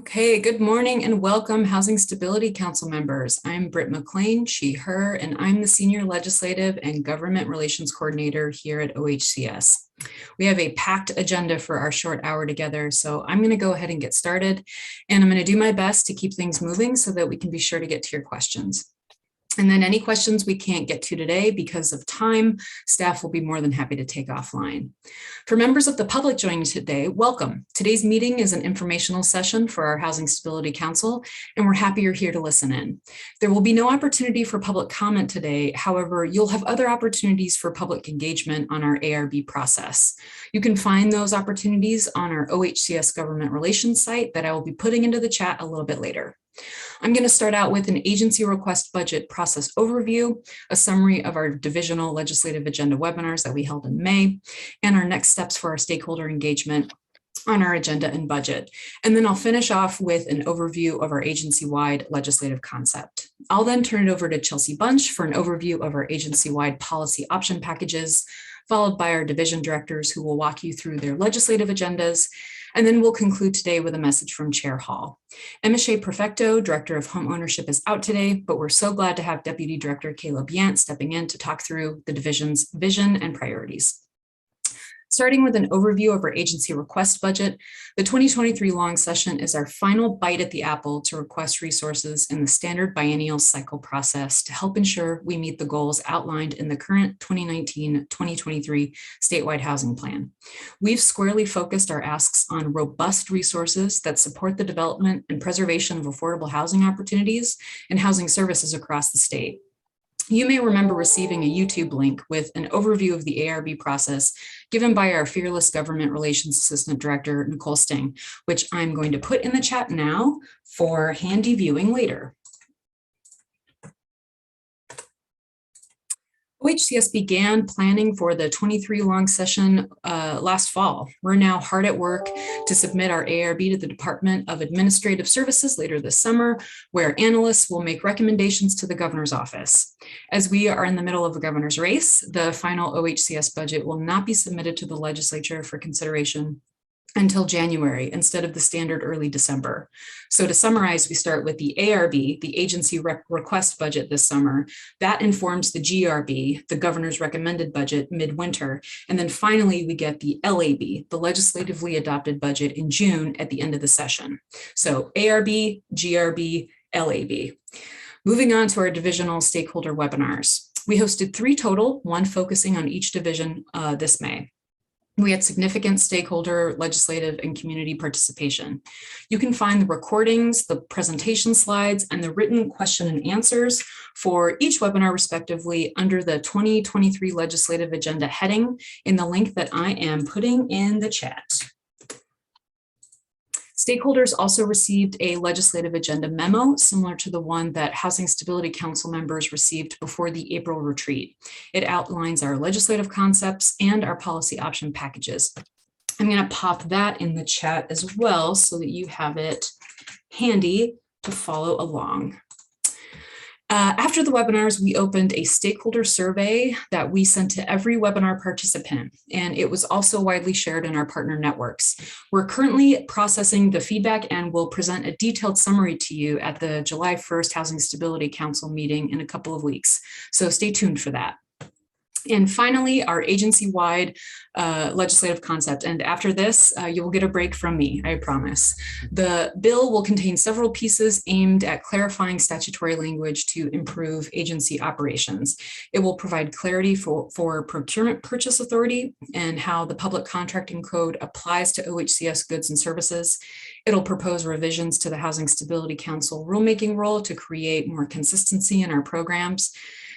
Okay, good morning and welcome Housing Stability Council members. I'm Britt McLean, she, her, and I'm the Senior Legislative and Government Relations Coordinator here at OHCS. We have a packed agenda for our short hour together, so I'm going to go ahead and get started, and I'm going to do my best to keep things moving so that we can be sure to get to your questions. And then any questions we can't get to today because of time, staff will be more than happy to take offline. For members of the public joining today, welcome. Today's meeting is an informational session for our Housing Stability Council, and we're happy you're here to listen in. There will be no opportunity for public comment today. However, you'll have other opportunities for public engagement on our ARB process. You can find those opportunities on our OHCS Government Relations site that I will be putting into the chat a little bit later. I'm going to start out with an agency request budget process overview, a summary of our divisional legislative agenda webinars that we held in May, and our next steps for our stakeholder engagement on our agenda and budget. And then I'll finish off with an overview of our agency-wide legislative concept. I'll then turn it over to Chelsea Bunch for an overview of our agency-wide policy option packages, followed by our division directors who will walk you through their legislative agendas. And then we'll conclude today with a message from Chair Hall. Emma Shea Perfecto, Director of Home Ownership, is out today, but we're so glad to have Deputy Director Caleb Yant stepping in to talk through the division's vision and priorities. Starting with an overview of our agency request budget, the 2023 long session is our final bite at the apple to request resources in the standard biennial cycle process to help ensure we meet the goals outlined in the current 2019-2023 statewide housing plan. We've squarely focused our asks on robust resources that support the development and preservation of affordable housing opportunities and housing services across the state. You may remember receiving a YouTube link with an overview of the ARB process given by our fearless Government Relations Assistant Director, Nicole Sting, which I'm going to put in the chat now for handy viewing later. OHCS began planning for the 23 long session last fall. We're now hard at work to submit our ARB to the Department of Administrative Services later this summer, where analysts will make recommendations to the governor's office. As we are in the middle of a governor's race, the final OHCS budget will not be submitted to the legislature for consideration until January instead of the standard early December. So to summarize, we start with the ARB, the agency request budget this summer. That informs the GRB, the governor's recommended budget midwinter. And then finally, we get the LAB, the legislatively adopted budget in June at the end of the session. So ARB, GRB, LAB. Moving on to our divisional stakeholder webinars. We hosted 3 total, 1 focusing on each division this May. We had significant stakeholder, legislative, and community participation. You can find the recordings, the presentation slides, and the written question and answers for each webinar respectively under the 2023 legislative agenda heading in the link that I am putting in the chat. Stakeholders also received a legislative agenda memo similar to the one that Housing Stability Council members received before the April retreat. It outlines our legislative concepts and our policy option packages. I'm going to pop that in the chat as well so that you have it handy to follow along. After the webinars, we opened a stakeholder survey that we sent to every webinar participant, and it was also widely shared in our partner networks. We're currently processing the feedback and will present a detailed summary to you at the July 1st Housing Stability Council meeting in a couple of weeks, so stay tuned for that. And finally, our agency-wide legislative concept. And after this, you will get a break from me, I promise. The bill will contain several pieces aimed at clarifying statutory language to improve agency operations. It will provide clarity for procurement purchase authority and how the public contracting code applies to OHCS goods and services. It'll propose revisions to the Housing Stability Council rulemaking role to create more consistency in our programs.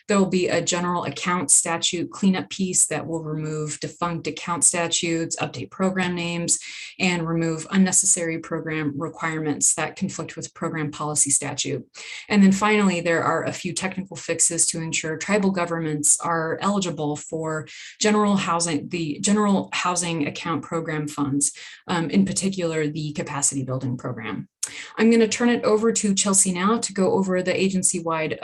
There will be a general account statute cleanup piece that will remove defunct account statutes, update program names, and remove unnecessary program requirements that conflict with program policy statute. And then finally, there are a few technical fixes to ensure tribal governments are eligible for the general housing account program funds, in particular the capacity building program. I'm going to turn it over to Chelsea now to go over the agency-wide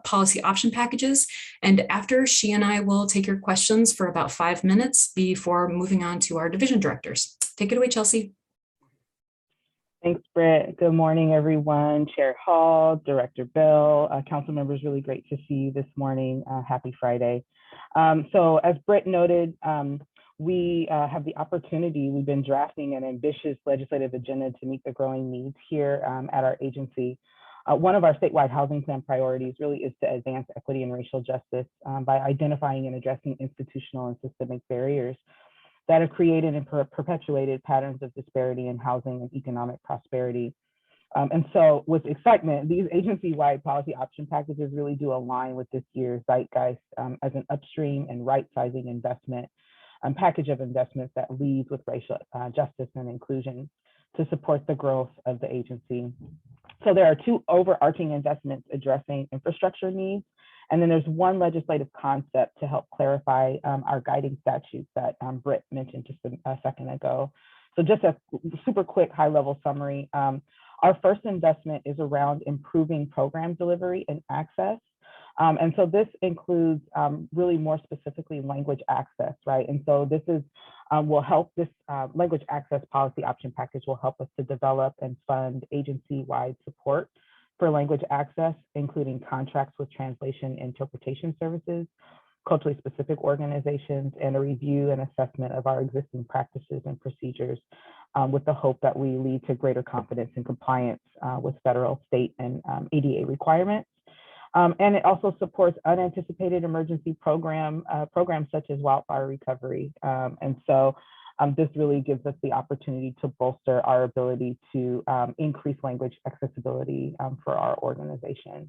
policy option packages. And after, she and I will take your questions for about 5 minutes before moving on to our division directors. Take it away, Chelsea. Thanks, Britt. Good morning, everyone. Chair Hall, Director Bell, council members, really great to see you this morning. Happy Friday. So as Britt noted, we have the opportunity, we've been drafting an ambitious legislative agenda to meet the growing needs here at our agency. One of our statewide housing plan priorities really is to advance equity and racial justice by identifying and addressing institutional and systemic barriers that have created and perpetuated patterns of disparity in housing and economic prosperity. And so with excitement, these agency-wide policy option packages really do align with this year's zeitgeist as an upstream and right-sizing investment package of investments that leads with racial justice and inclusion to support the growth of the agency. So there are two overarching investments addressing infrastructure needs. And then there's one legislative concept to help clarify our guiding statutes that Britt mentioned just a second ago. So just a super quick high-level summary. Our first investment is around improving program delivery and access. And so this includes really more specifically language access, right? And so this is will help this language access policy option package will help us to develop and fund agency-wide support for language access, including contracts with translation interpretation services, culturally specific organizations, and a review and assessment of our existing practices and procedures with the hope that we lead to greater confidence and compliance with federal, state, and ADA requirements. And it also supports unanticipated emergency programs such as wildfire recovery. And so this really gives us the opportunity to bolster our ability to increase language accessibility for our organization.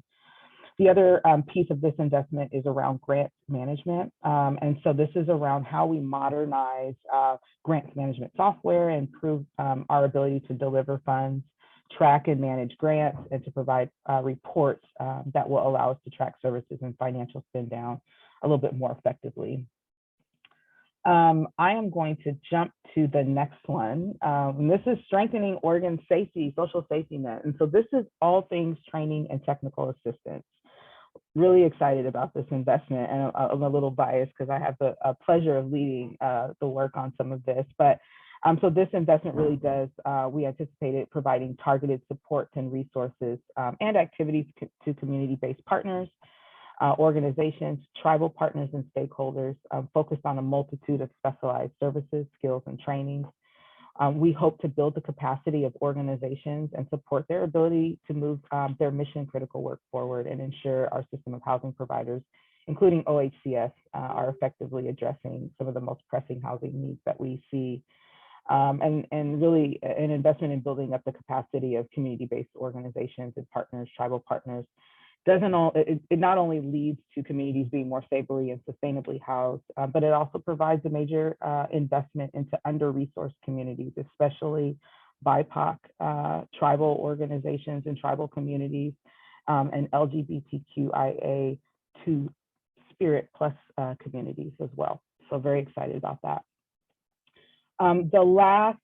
The other piece of this investment is around grant management. And so this is around how we modernize grants management software and improve our ability to deliver funds, track and manage grants, and to provide reports that will allow us to track services and financial spend down a little bit more effectively. I am going to jump to the next one. This is strengthening Oregon safety, social safety net. And so this is all things training and technical assistance. Really excited about this investment, and I'm a little biased because I have the pleasure of leading the work on some of this. But so this investment really does, we anticipate it providing targeted supports and resources and activities to community-based partners, organizations, tribal partners, and stakeholders focused on a multitude of specialized services, skills, and trainings. We hope to build the capacity of organizations and support their ability to move their mission-critical work forward and ensure our system of housing providers, including OHCS, are effectively addressing some of the most pressing housing needs that we see. And really an investment in building up the capacity of community-based organizations and partners, tribal partners, it not only leads to communities being more stably and sustainably housed, but it also provides a major investment into under-resourced communities, especially BIPOC, tribal organizations and tribal communities, and LGBTQIA Spirit Plus communities as well. So very excited about that. The last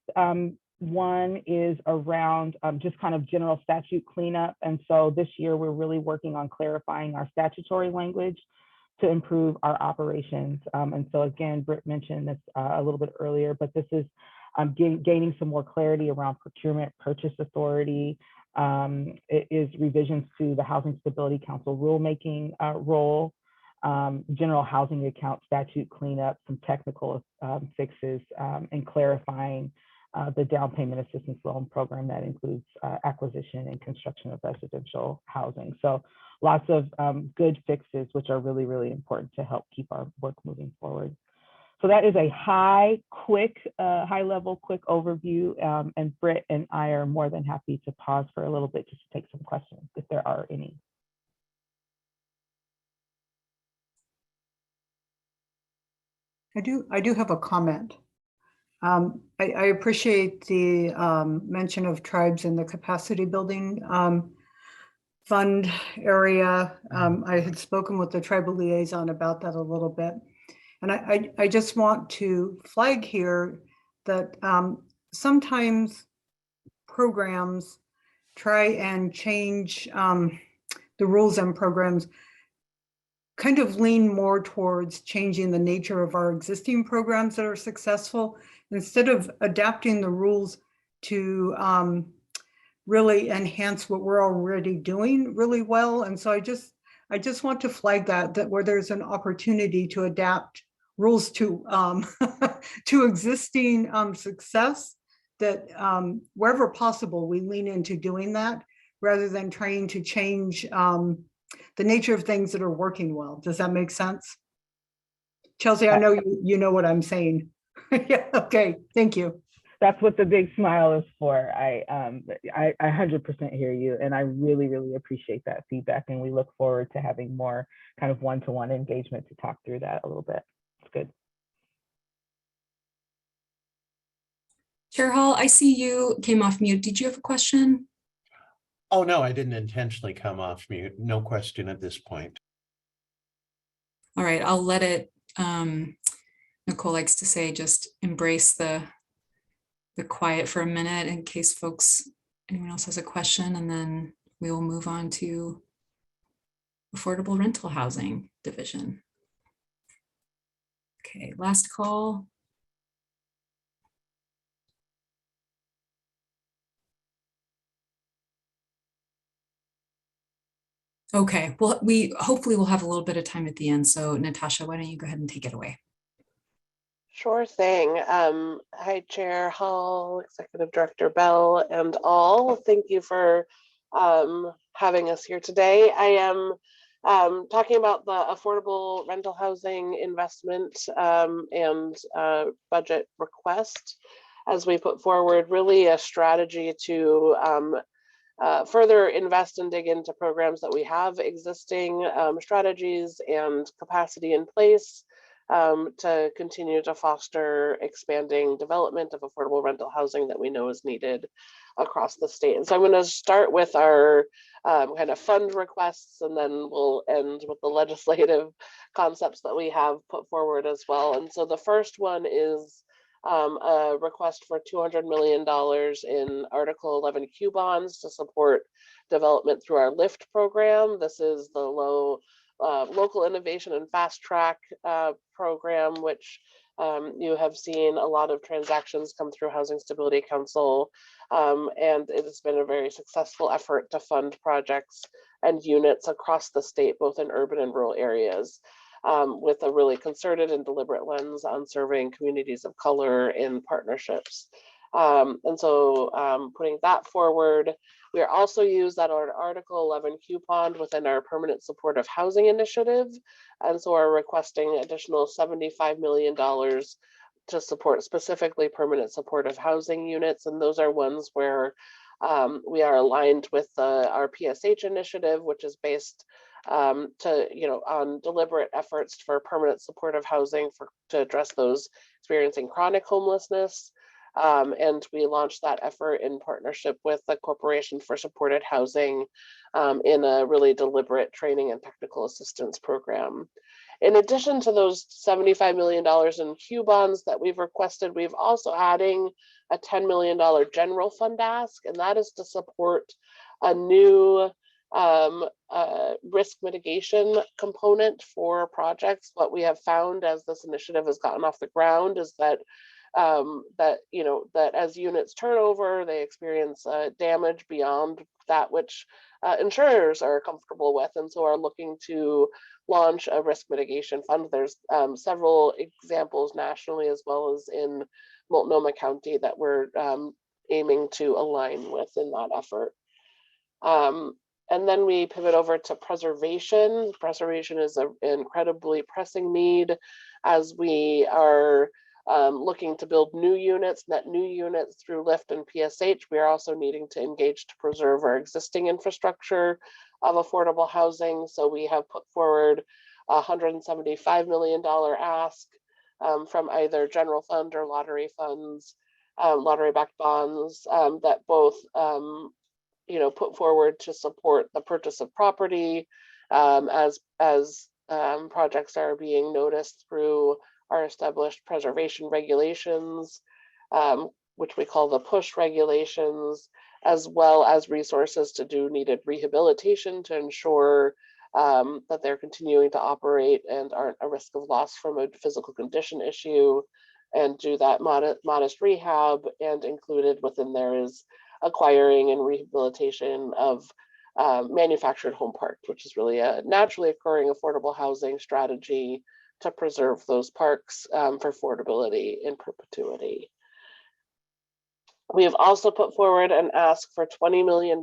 one is around just kind of general statute cleanup. And so this year we're really working on clarifying our statutory language to improve our operations. And so again, Britt mentioned this a little bit earlier, but this is gaining some more clarity around procurement, purchase authority. It is revisions to the Housing Stability Council rulemaking role, general housing account statute cleanup, some technical fixes, and clarifying the down payment assistance loan program that includes acquisition and construction of residential housing. So lots of good fixes, which are really, really important to help keep our work moving forward. So that is a high-level, quick overview. And Britt and I are more than happy to pause for a little bit just to take some questions if there are any. I do have a comment. I appreciate the mention of tribes in the capacity building fund area. I had spoken with the tribal liaison about that a little bit. And I just want to flag here that sometimes programs try and change the rules and programs kind of lean more towards changing the nature of our existing programs that are successful instead of adapting the rules to really enhance what we're already doing really well. And so I just want to flag that where there's an opportunity to adapt rules to to existing success, that wherever possible, we lean into doing that rather than trying to change the nature of things that are working well. Does that make sense? Chelsea, I know you know what I'm saying. Yeah, okay, thank you. That's what the big smile is for. I 100% hear you, and I really, really appreciate that feedback. And we look forward to having more kind of one-to-one engagement to talk through that a little bit. It's good. Chair Hall, I see you came off mute. Did you have a question? Oh, no, I didn't intentionally come off mute. No question at this point. All right, I'll let it, Nicole likes to say, just embrace the quiet for a minute in case anyone else has a question, and then we will move on to affordable rental housing division. Okay, last call. Okay, well, we hopefully will have a little bit of time at the end. So Natasha, why don't you go ahead and take it away? Sure thing. Hi, Chair Hall, Executive Director Bell, and all. Thank you for having us here today. I am talking about the affordable rental housing investment and budget request as we put forward really a strategy to further invest and dig into programs that we have existing strategies and capacity in place to continue to foster expanding development of affordable rental housing that we know is needed across the state. And so I'm going to start with our kind of fund requests, and then we'll end with the legislative concepts that we have put forward as well. And so the first one is a request for $200 million in Article 11Q bonds to support development through our LIFT program. This is the Local Innovation and Fast Track program, which you have seen a lot of transactions come through Housing Stability Council, and it has been a very successful effort to fund projects and units across the state, both in urban and rural areas, with a really concerted and deliberate lens on serving communities of color in partnerships. And so putting that forward, we are also use that Article 11 coupon within our permanent supportive housing initiative. And so we're requesting additional $75 million to support specifically permanent supportive housing units. And those are ones where we are aligned with our PSH initiative, which is based on deliberate efforts for permanent supportive housing to address those experiencing chronic homelessness. And we launched that effort in partnership with the Corporation for Supported Housing in a really deliberate training and technical assistance program. In addition to those $75 million in Q bonds that we've requested, we've also adding a $10 million general fund ask, and that is to support a new risk mitigation component for projects. What we have found as this initiative has gotten off the ground is that that as units turn over, they experience damage beyond that which insurers are comfortable with, and so are looking to launch a risk mitigation fund. There's several examples nationally as well as in Multnomah County that we're aiming to align with in that effort. And then we pivot over to preservation. Preservation is an incredibly pressing need as we are looking to build new units, net new units through LIFT and PSH. We are also needing to engage to preserve our existing infrastructure of affordable housing. So we have put forward a $175 million ask from either general fund or lottery funds, lottery-backed bonds that both put forward to support the purchase of property as projects are being noticed through our established preservation regulations, which we call the PUSH regulations, as well as resources to do needed rehabilitation to ensure that they're continuing to operate and aren't a risk of loss from a physical condition issue, and do that modest rehab. And included within there is acquiring and rehabilitation of manufactured home parks, which is really a naturally occurring affordable housing strategy to preserve those parks for affordability in perpetuity. We have also put forward an ask for $20 million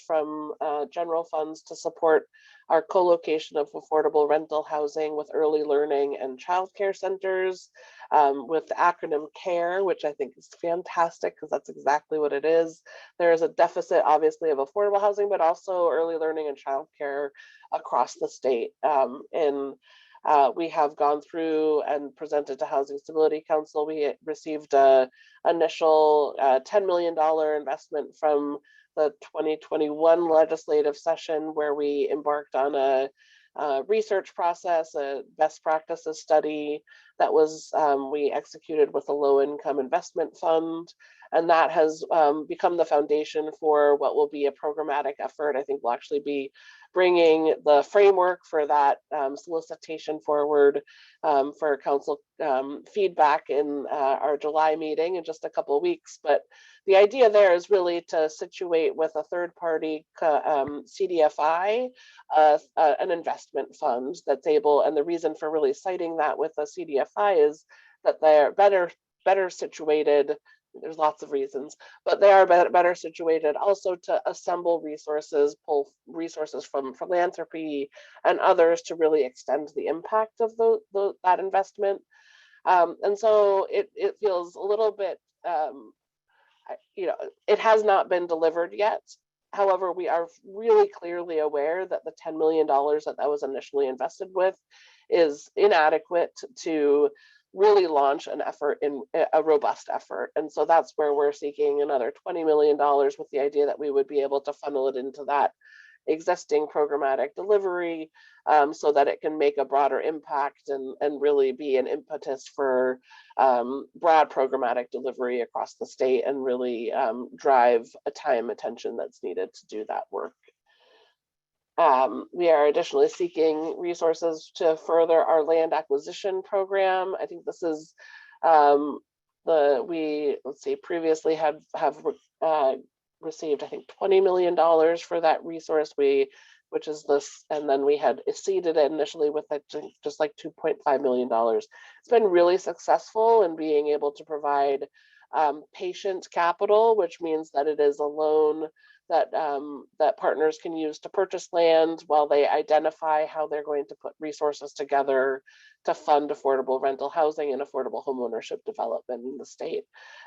from general funds to support our co-location of affordable rental housing with early learning and childcare centers with the acronym CARE, which I think is fantastic because that's exactly what it is. There is a deficit, obviously, of affordable housing, but also early learning and childcare across the state. We have gone through and presented to Housing Stability Council. We received an initial $10 million investment from the 2021 legislative session, where we embarked on a research process, a best practices study that was we executed with a low-income investment fund. And that has become the foundation for what will be a programmatic effort. I think we'll actually be bringing the framework for that solicitation forward for council feedback in our July meeting in just a couple of weeks. But the idea there is really to situate with a third-party CDFI, an investment fund that's able, and the reason for really citing that with a CDFI is that they're better situated. There's lots of reasons, but they are better situated also to assemble resources, pull resources from philanthropy and others to really extend the impact of that investment. And so it feels a little bit, it has not been delivered yet. However, we are really clearly aware that the $10 million that was initially invested with is inadequate to really launch an effort, in a robust effort. And so that's where we're seeking another $20 million with the idea that we would be able to funnel it into that existing programmatic delivery so that it can make a broader impact and really be an impetus for broad programmatic delivery across the state and really drive a time attention that's needed to do that work. We are additionally seeking resources to further our land acquisition program. I think this is previously have received, I think, $20 million for that resource, which is this, and then we had seeded it initially with just like $2.5 million. It's been really successful in being able to provide patient capital, which means that it is a loan that partners can use to purchase land while they identify how they're going to put resources together to fund affordable rental housing and affordable homeownership development in the state.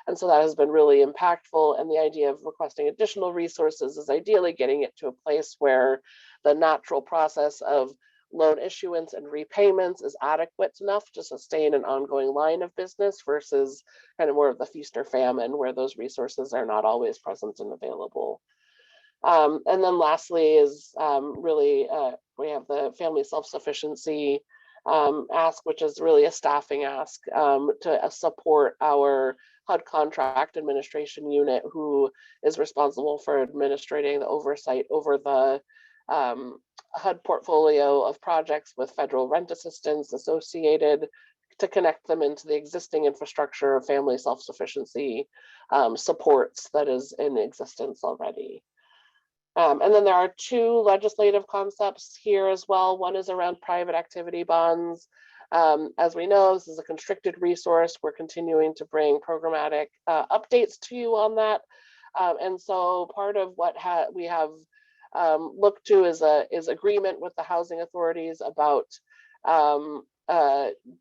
And so that has been really impactful. And the idea of requesting additional resources is ideally getting it to a place where the natural process of loan issuance and repayments is adequate enough to sustain an ongoing line of business versus kind of more of the feast or famine where those resources are not always present and available. And then lastly is we have the family self-sufficiency ask, which is really a staffing ask to support our HUD contract administration unit, who is responsible for administrating the oversight over the HUD portfolio of projects with federal rent assistance associated, to connect them into the existing infrastructure of family self-sufficiency supports that is in existence already. And then there are two legislative concepts here as well. One is around private activity bonds. As we know, this is a constricted resource. We're continuing to bring programmatic updates to you on that. And so part of what we have looked to is agreement with the housing authorities about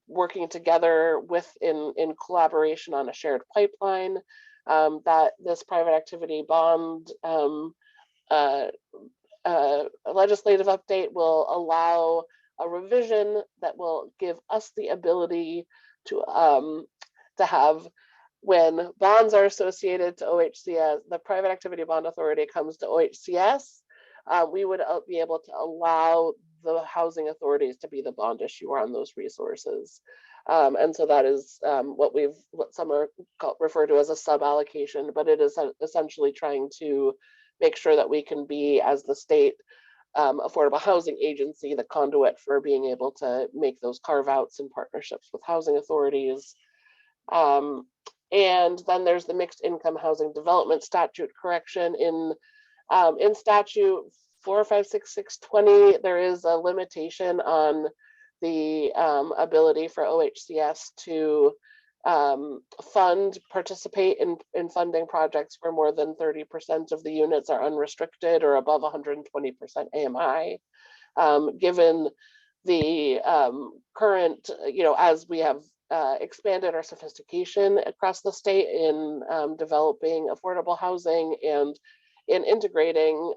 working together in collaboration on a shared pipeline, that this private activity bond legislative update will allow a revision that will give us the ability to have, when bonds are associated to OHCS, the Private Activity Bond Authority comes to OHCS, we would be able to allow the housing authorities to be the bond issuer on those resources. And so that is what some are referred to as a sub-allocation, but it is essentially trying to make sure that we can be, as the state affordable housing agency, the conduit for being able to make those carve outs and partnerships with housing authorities. And then there's the mixed income housing development statute correction in statute 456620. There is a limitation on the ability for OHCS to participate in funding projects where more than 30% of the units are unrestricted or above 120% AMI. Given the current, as we have expanded our sophistication across the state in developing affordable housing and in integrating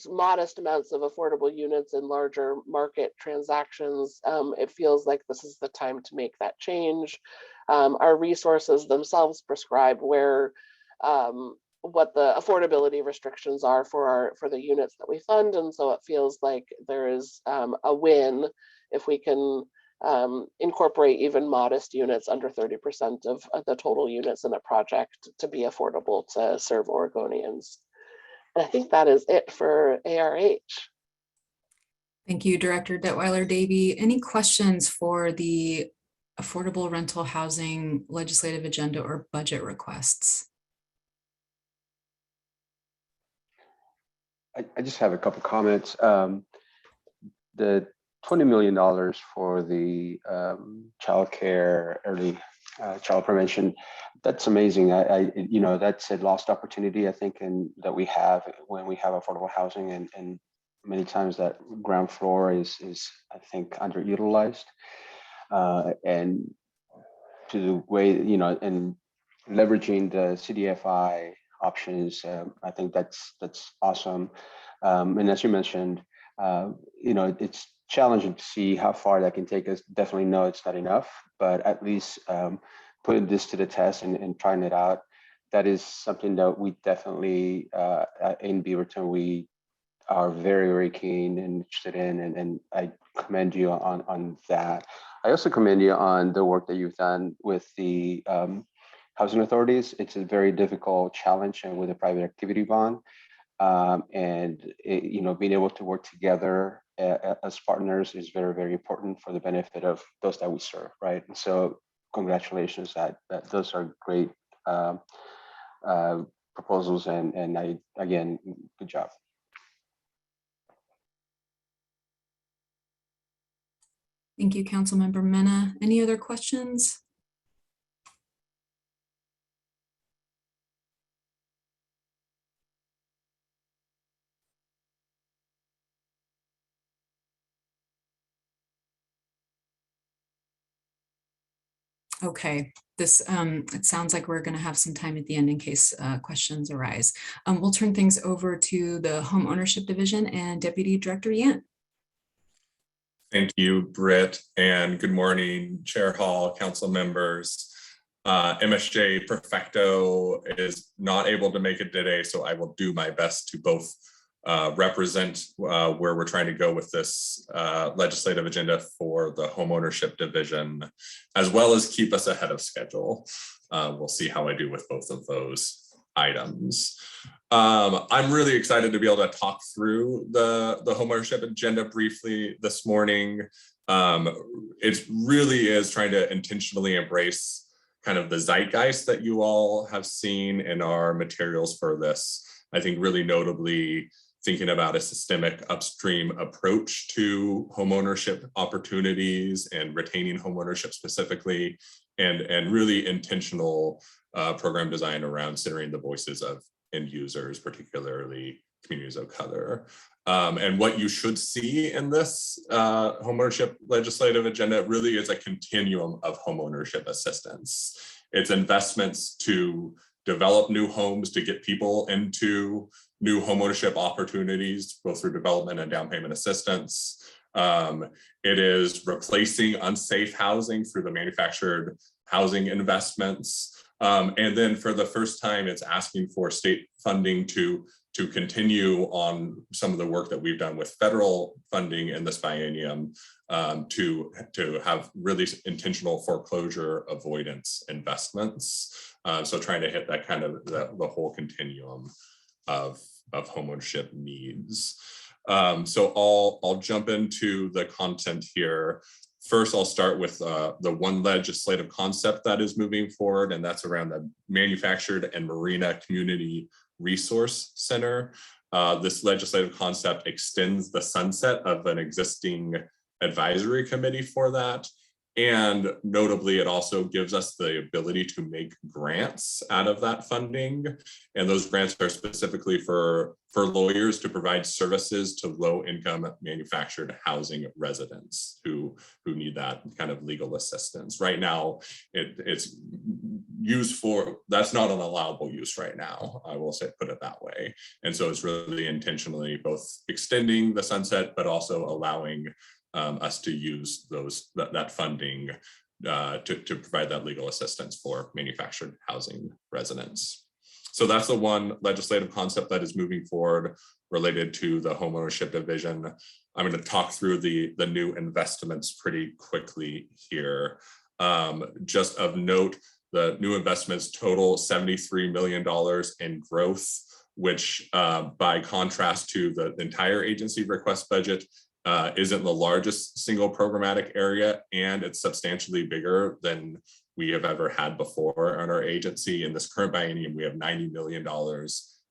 modest amounts of affordable units in larger market transactions, it feels like this is the time to make that change. Our resources themselves prescribe where what the affordability restrictions are for the units that we fund, and so it feels like there is a win if we can incorporate even modest units under 30% of the total units in a project to be affordable to serve Oregonians. And I think that is it for ARH. Thank you, Director Detweiler-Davy. Any questions for the affordable rental housing legislative agenda or budget requests? I just have a couple comments. The $20 million for the child care, early child prevention, that's amazing. That's a lost opportunity, I think, and that we have when we have affordable housing, and many times that ground floor is I think underutilized. And to the way, and leveraging the CDFI options, I think that's awesome. And as you mentioned, it's challenging to see how far that can take us. Definitely know it's not enough, but at least putting this to the test and trying it out, that is something that we definitely in Beaverton, we are very, very keen and interested in, and I commend you on that. I also commend you on the work that you've done with the housing authorities. It's a very difficult challenge, and with a private activity bond, and being able to work together as partners is very, very important for the benefit of those that we serve, right? And so congratulations, that those are great proposals, and I, again, good job. Thank you, Councilmember Mena. Any other questions? Okay, this it sounds like we're going to have some time at the end in case questions arise. We'll turn things over to the Home Ownership Division and Deputy Director Yant. Thank you, Britt, and good morning, Chair Hall, council members. MSJ Perfecto is not able to make it today, so I will do my best to both represent where we're trying to go with this legislative agenda for the Homeownership Division, as well as keep us ahead of schedule. We'll see how I do with both of those items. I'm really excited to be able to talk through the homeownership agenda briefly this morning. It really is trying to intentionally embrace kind of the zeitgeist that you all have seen in our materials for this. I think really notably thinking about a systemic upstream approach to homeownership opportunities and retaining homeownership specifically, and really intentional program design around considering the voices of end users, particularly communities of color. And what you should see in this homeownership legislative agenda really is a continuum of homeownership assistance. It's investments to develop new homes, to get people into new homeownership opportunities, both through development and down payment assistance. It is replacing unsafe housing through the manufactured housing investments. And then for the first time, it's asking for state funding to continue on some of the work that we've done with federal funding in this biennium to have really intentional foreclosure avoidance investments. So trying to hit that kind of the whole continuum of homeownership needs. So I'll jump into the content here. First, I'll start with the one legislative concept that is moving forward, and that's around the Manufactured and Marina Community Resource Center. This legislative concept extends the sunset of an existing advisory committee for that. And notably, it also gives us the ability to make grants out of that funding. And those grants are specifically for lawyers to provide services to low-income manufactured housing residents who need that kind of legal assistance. Right now, it's used for, that's not an allowable use right now, I will say, put it that way. And so it's really intentionally both extending the sunset, but also allowing us to use that funding to provide that legal assistance for manufactured housing residents. So that's the one legislative concept that is moving forward related to the homeownership division. I'm going to talk through the new investments pretty quickly here. Just of note, the new investments total $73 million in growth, which by contrast to the entire agency request budget, isn't the largest single programmatic area, and it's substantially bigger than we have ever had before in our agency. In this current biennium, we have $90 million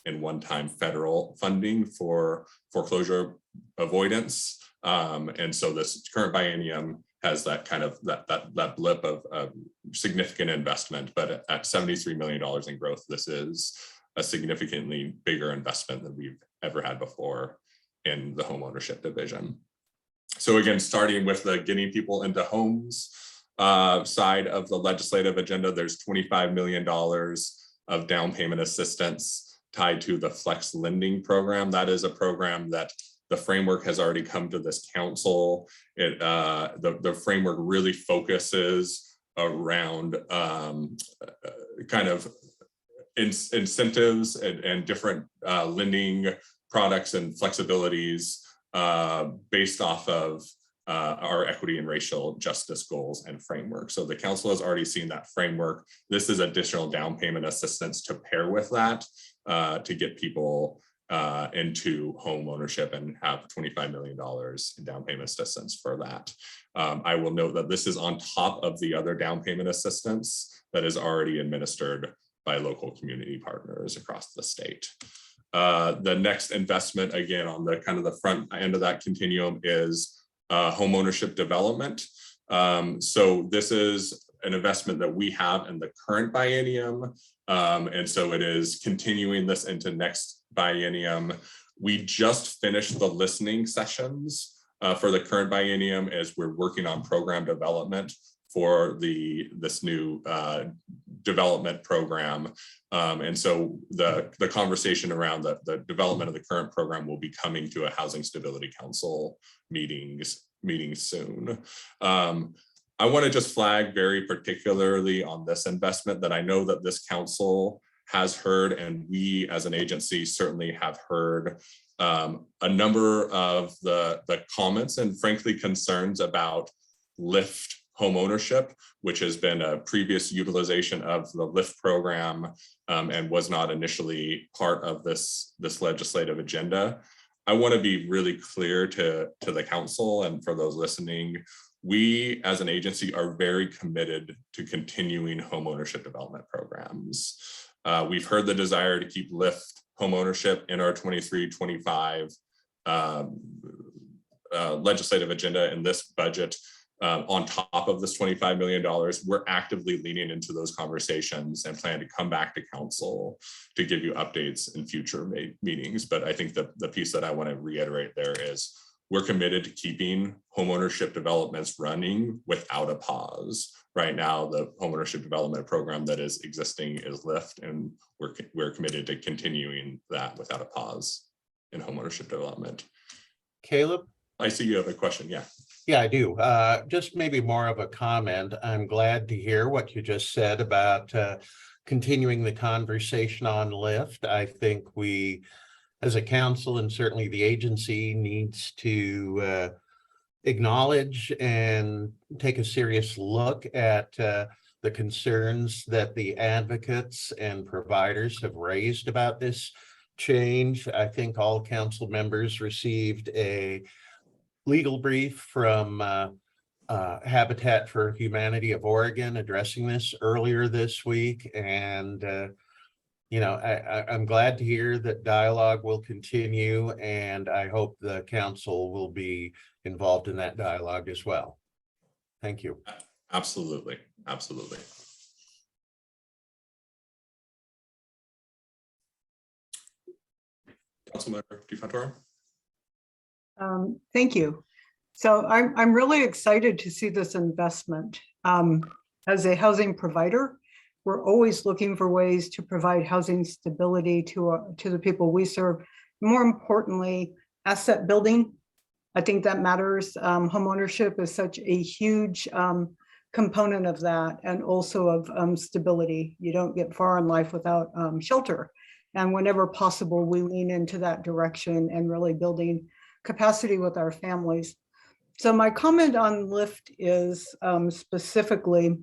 in one-time federal funding for foreclosure avoidance. And so this current biennium has that kind of that blip of significant investment, but at $73 million in growth, this is a significantly bigger investment than we've ever had before in the homeownership division. So again, starting with the getting people into homes side of the legislative agenda, there's $25 million of down payment assistance tied to the Flex Lending program. That is a program that the framework has already come to this council. The framework really focuses around kind of incentives and different lending products and flexibilities based off of our equity and racial justice goals and framework. So the council has already seen that framework. This is additional down payment assistance to pair with that to get people into home ownership and have $25 million in down payment assistance for that. I will note that this is on top of the other down payment assistance that is already administered by local community partners across the state. The next investment, again, on the kind of the front end of that continuum is home ownership development. So this is an investment that we have in the current biennium. And so it is continuing this into next biennium. We just finished the listening sessions for the current biennium as we're working on program development for this new development program. And so the conversation around the development of the current program will be coming to a Housing Stability Council meeting soon. I want to just flag very particularly on this investment that I know that this council has heard, and we as an agency certainly have heard a number of the comments and frankly concerns about LIFT home ownership, which has been a previous utilization of the LIFT program and was not initially part of this legislative agenda. I want to be really clear to the council and for those listening, we as an agency are very committed to continuing home ownership development programs. We've heard the desire to keep LIFT home ownership in our 23-25 legislative agenda in this budget. On top of this $25 million, we're actively leaning into those conversations and plan to come back to council to give you updates in future meetings. But I think the piece that I want to reiterate there is we're committed to keeping homeownership developments running without a pause. Right now, the homeownership development program that is existing is LIFT, and we're committed to continuing that without a pause in homeownership development. Caleb? I see you have a question, yeah. Yeah, I do. Just maybe more of a comment. I'm glad to hear what you just said about continuing the conversation on LIFT. I think we, as a council and certainly the agency, needs to acknowledge and take a serious look at the concerns that the advocates and providers have raised about this change. I think all council members received a legal brief from Habitat for Humanity of Oregon addressing this earlier this week. And, I'm glad to hear that dialogue will continue, and I hope the council will be involved in that dialogue as well. Thank you. Absolutely. Absolutely. Councilmember DeFontour. Thank you. So I'm really excited to see this investment. As a housing provider, we're always looking for ways to provide housing stability to the people we serve. More importantly, asset building. I think that matters. Home ownership is such a huge component of that, and also of stability. You don't get far in life without shelter. And whenever possible, we lean into that direction and really building capacity with our families. So my comment on LIFT is specifically,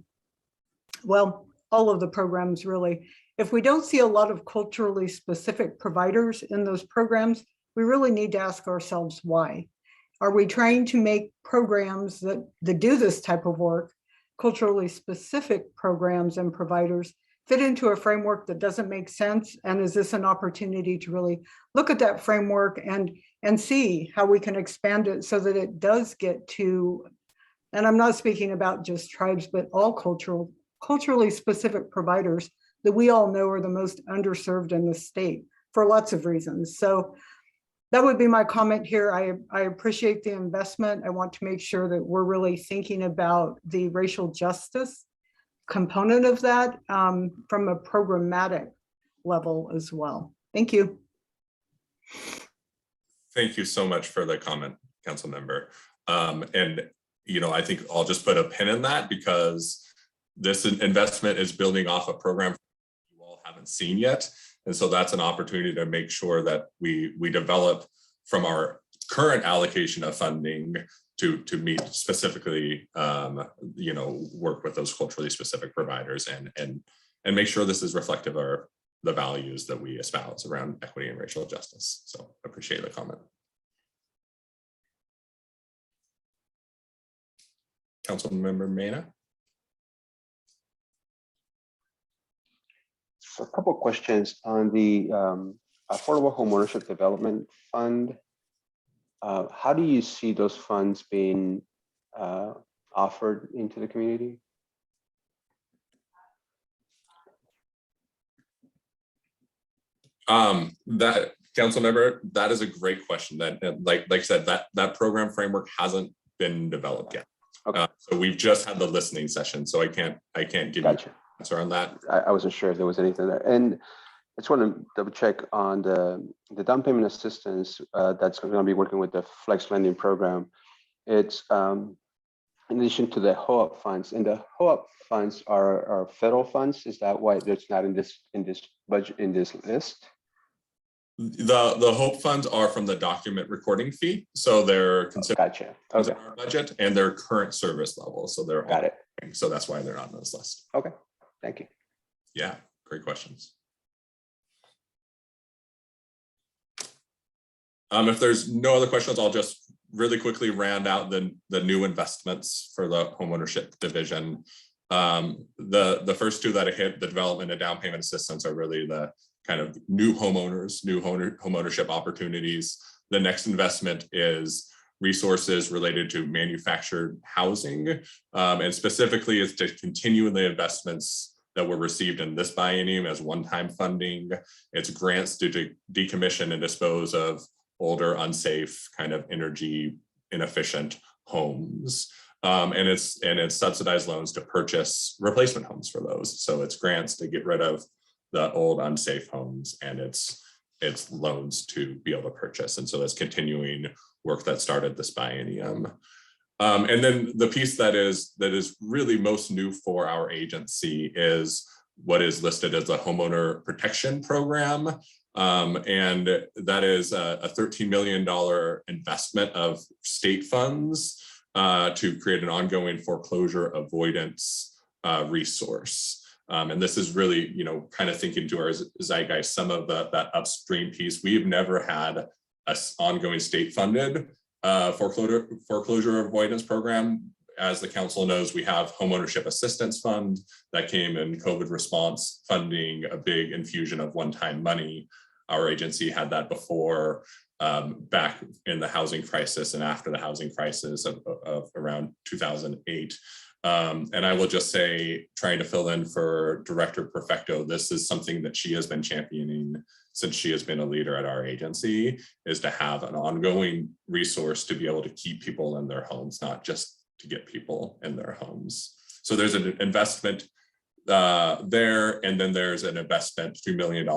well, all of the programs really, if we don't see a lot of culturally specific providers in those programs, we really need to ask ourselves why. Are we trying to make programs that do this type of work, culturally specific programs and providers, fit into a framework that doesn't make sense? And is this an opportunity to really look at that framework and see how we can expand it so that it does get to, and I'm not speaking about just tribes, but all culturally specific providers that we all know are the most underserved in the state for lots of reasons. So that would be my comment here. I appreciate the investment. I want to make sure that we're really thinking about the racial justice component of that from a programmatic level as well. Thank you. Thank you so much for the comment, council member. And, I think I'll just put a pin in that, because this investment is building off a program you all haven't seen yet. And so that's an opportunity to make sure that we develop from our current allocation of funding to meet specifically, work with those culturally specific providers and make sure this is reflective of the values that we espouse around equity and racial justice. So appreciate the comment. Councilmember Mena. So a couple of questions on the Affordable Homeownership Development Fund. How do you see those funds being offered into the community? That council member, that is a great question. That, like I said, that program framework hasn't been developed yet. Okay. So we've just had the listening session, so I can't give you an answer on that. I wasn't sure if there was anything there, and I just want to double check on the down payment assistance that's going to be working with the Flex Lending Program. It's in addition to the HOAP funds, and the HOAP funds are federal funds. Is that why it's not in this budget, in this list? The HOPE funds are from the document recording fee, so they're considered Gotcha. Okay. in our budget, and their current service level, so they're got it. So that's why they're not on this list. Okay, thank you. Yeah, great questions. If there's no other questions, I'll just really quickly round out the new investments for the homeownership division. The first two that I hit, the development and down payment assistance, are really the kind of new homeowners, homeownership opportunities. The next investment is resources related to manufactured housing, and specifically is to continue the investments that were received in this biennium as one-time funding. It's grants to decommission and dispose of older, unsafe, kind of energy inefficient homes. And it's subsidized loans to purchase replacement homes for those. So it's grants to get rid of the old unsafe homes, and it's loans to be able to purchase. And so that's continuing work that started this biennium. And then the piece that is really most new for our agency is what is listed as the Homeowner Protection Program. And that is a $13 million investment of state funds to create an ongoing foreclosure avoidance resource. And this is really, kind of thinking to our zeitgeist, some of that upstream piece. We've never had an ongoing state funded foreclosure avoidance program as the council knows, we have homeownership assistance fund that came in COVID response funding, a big infusion of one-time money. Our agency had that before, back in the housing crisis and after the housing crisis of around 2008. And I will just say, trying to fill in for Director Perfecto, this is something that she has been championing since she has been a leader at our agency, is to have an ongoing resource to be able to keep people in their homes, not just to get people in their homes. So there's an investment there, and then there's an investment, $2 million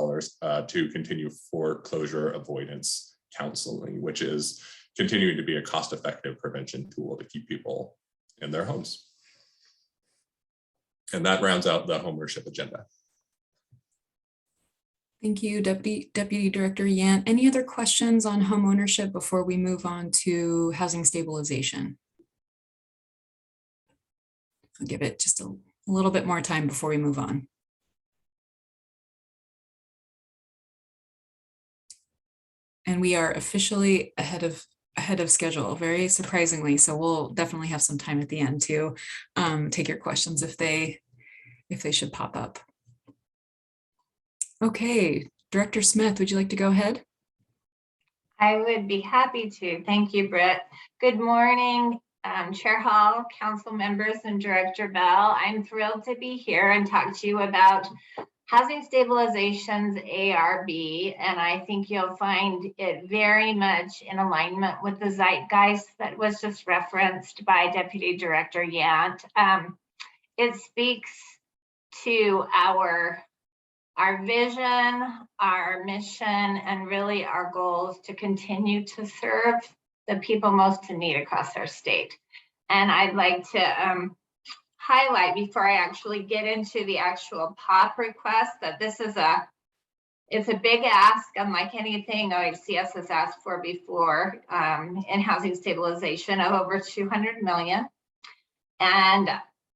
to continue foreclosure avoidance counseling, which is continuing to be a cost-effective prevention tool to keep people in their homes. And that rounds out the homeownership agenda. Thank you, Deputy Director Yant. Any other questions on homeownership before we move on to housing stabilization? I'll give it just a little bit more time before we move on. And we are officially ahead of schedule, very surprisingly. So we'll definitely have some time at the end to take your questions if they should pop up. Okay, Director Smith, would you like to go ahead? I would be happy to. Thank you, Britt. Good morning, Chair Hall, council members, and Director Bell. I'm thrilled to be here and talk to you about Housing Stabilization's ARB, and I think you'll find it very much in alignment with the zeitgeist that was just referenced by Deputy Director Yant. It speaks to our vision, our mission, and really our goals to continue to serve the people most in need across our state. And I'd like to highlight, before I actually get into the actual POP request, that this is it's a big ask, unlike anything OHCS has asked for before in housing stabilization, of over 200 million. And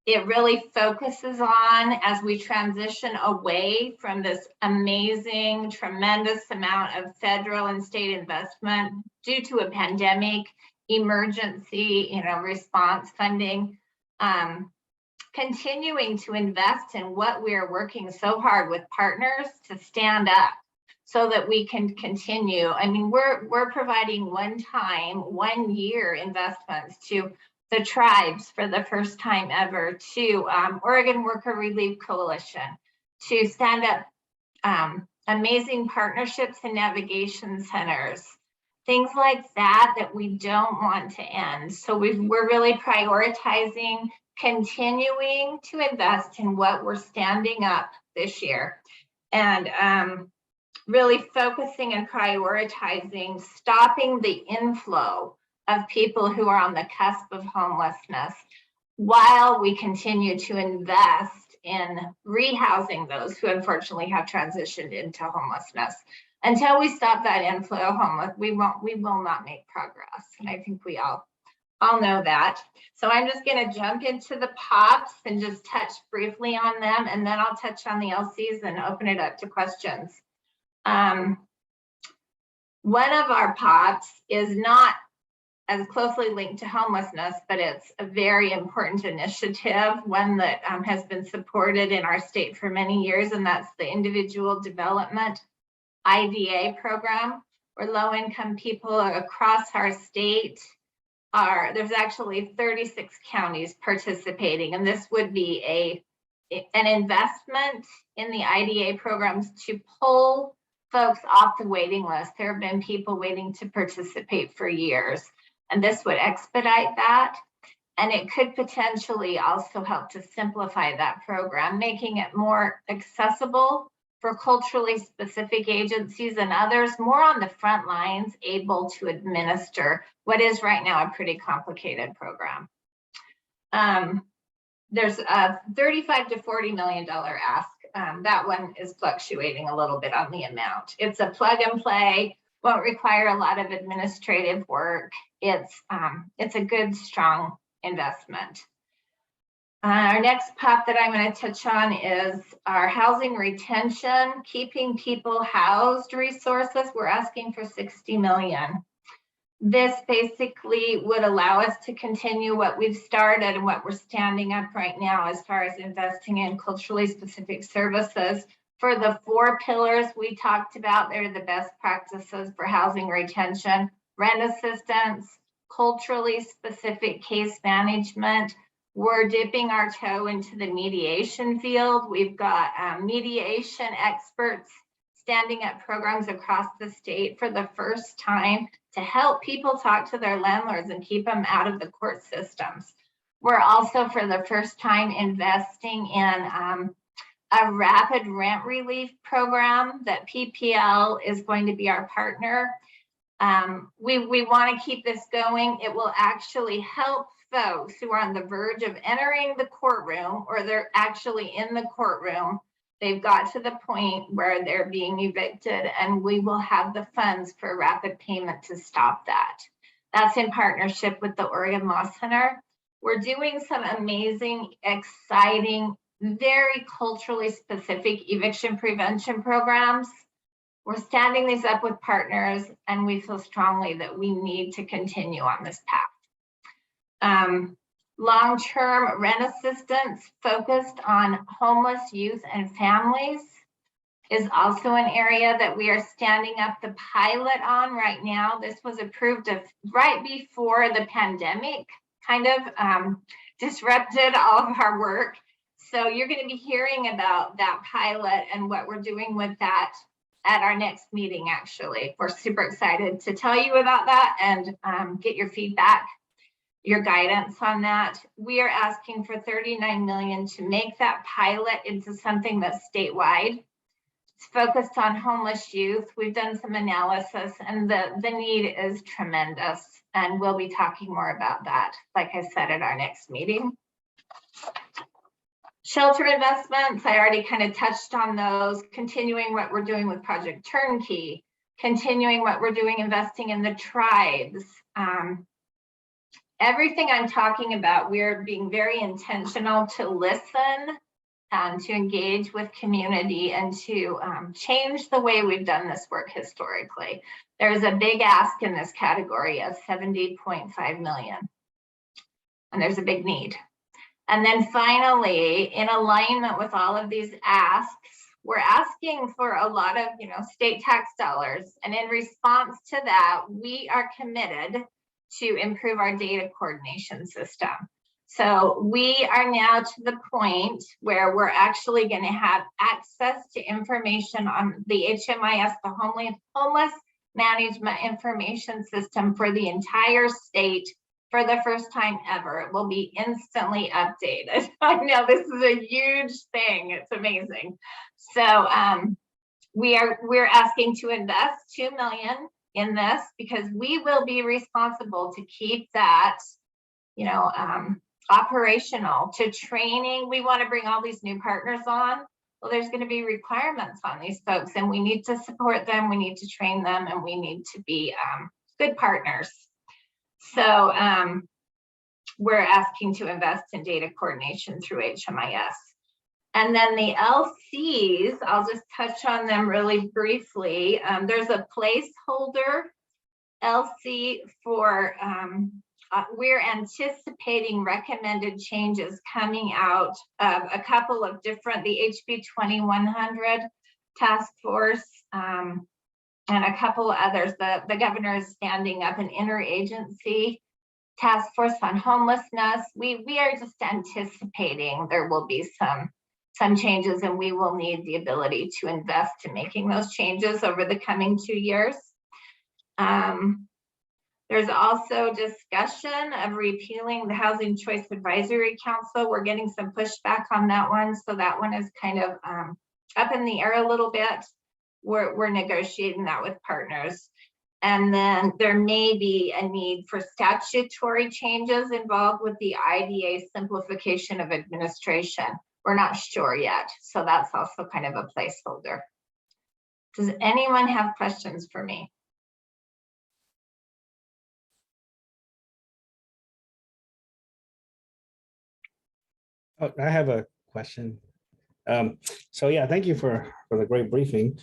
it really focuses on, as we transition away from this amazing, tremendous amount of federal and state investment due to a pandemic, emergency, response funding, continuing to invest in what we are working so hard with partners to stand up so that we can continue. I mean, we're providing one-time, one-year investments to the tribes for the first time ever, to Oregon Worker Relief Coalition, to stand up amazing partnerships and navigation centers, things like that we don't want to end. So we're really prioritizing continuing to invest in what we're standing up this year, and really focusing and prioritizing stopping the inflow of people who are on the cusp of homelessness, while we continue to invest in rehousing those who unfortunately have transitioned into homelessness. Until we stop that inflow of homeless, we will not make progress. And I think we all know that. So I'm just going to jump into the POPs and just touch briefly on them, and then I'll touch on the LCs and open it up to questions. One of our POPs is not as closely linked to homelessness, but it's a very important initiative, one that has been supported in our state for many years, and that's the Individual Development IDA program, where low-income people across our state there's actually 36 counties participating, and this would be an investment in the IDA programs to pull folks off the waiting list. There have been people waiting to participate for years, and this would expedite that. And it could potentially also help to simplify that program, making it more accessible for culturally specific agencies and others more on the front lines able to administer what is right now a pretty complicated program. There's a $35 to $40 million ask. That one is fluctuating a little bit on the amount. It's a plug and play, won't require a lot of administrative work. It's a good, strong investment. Our next POP that I'm going to touch on is our housing retention, keeping people housed resources. We're asking for $60 million. This basically would allow us to continue what we've started and what we're standing up right now as far as investing in culturally specific services. For the 4 pillars we talked about, they're the best practices for housing retention, rent assistance, culturally specific case management. We're dipping our toe into the mediation field. We've got mediation experts standing up programs across the state for the first time to help people talk to their landlords and keep them out of the court systems. We're also for the first time investing in a rapid rent relief program that PPL is going to be our partner. We want to keep this going. It will actually help folks who are on the verge of entering the courtroom, or they're actually in the courtroom. They've got to the point where they're being evicted, and we will have the funds for rapid payment to stop that. That's in partnership with the Oregon Law Center. We're doing some amazing, exciting, very culturally specific eviction prevention programs. We're standing these up with partners, and we feel strongly that we need to continue on this path. Long-term rent assistance focused on homeless youth and families is also an area that we are standing up the pilot on right now. This was approved right before the pandemic kind of disrupted all of our work. So you're going to be hearing about that pilot and what we're doing with that at our next meeting, actually. We're super excited to tell you about that and get your feedback, your guidance on that. We are asking for $39 million to make that pilot into something that's statewide. It's focused on homeless youth. We've done some analysis, and the need is tremendous. And we'll be talking more about that, like I said, at our next meeting. Shelter investments, I already kind of touched on those. Continuing what we're doing with Project Turnkey, continuing what we're doing, investing in the tribes. Everything I'm talking about, we're being very intentional to listen, to engage with community, and to change the way we've done this work historically. There's a big ask in this category of $70.5 million, and there's a big need. And then finally, in alignment with all of these asks, we're asking for a lot of, state tax dollars. And in response to that, we are committed to improve our data coordination system. So we are now to the point where we're actually going to have access to information on the HMIS, the Homeless Management Information System for the entire state. For the first time ever, it will be instantly updated. I know this is a huge thing. It's amazing. So we're asking to invest $2 million in this because we will be responsible to keep that, operational, to training. We want to bring all these new partners on. Well, there's going to be requirements on these folks, and we need to support them. We need to train them, and we need to be good partners. So we're asking to invest in data coordination through HMIS. And then the LCs, I'll just touch on them really briefly. There's a placeholder LC for, we're anticipating recommended changes coming out of a couple of different, the HB 2100 task force, and a couple of others. The governor is standing up an interagency task force on homelessness. We are just anticipating there will be some changes, and we will need the ability to invest in making those changes over the coming 2 years. There's also discussion of repealing the Housing Choice Advisory Council. We're getting some pushback on that one, so that one is kind of up in the air a little bit. We're negotiating that with partners. And then there may be a need for statutory changes involved with the IDA simplification of administration. We're not sure yet. So that's also kind of a placeholder. Does anyone have questions for me? Oh, I have a question. So yeah, thank you for the great briefing.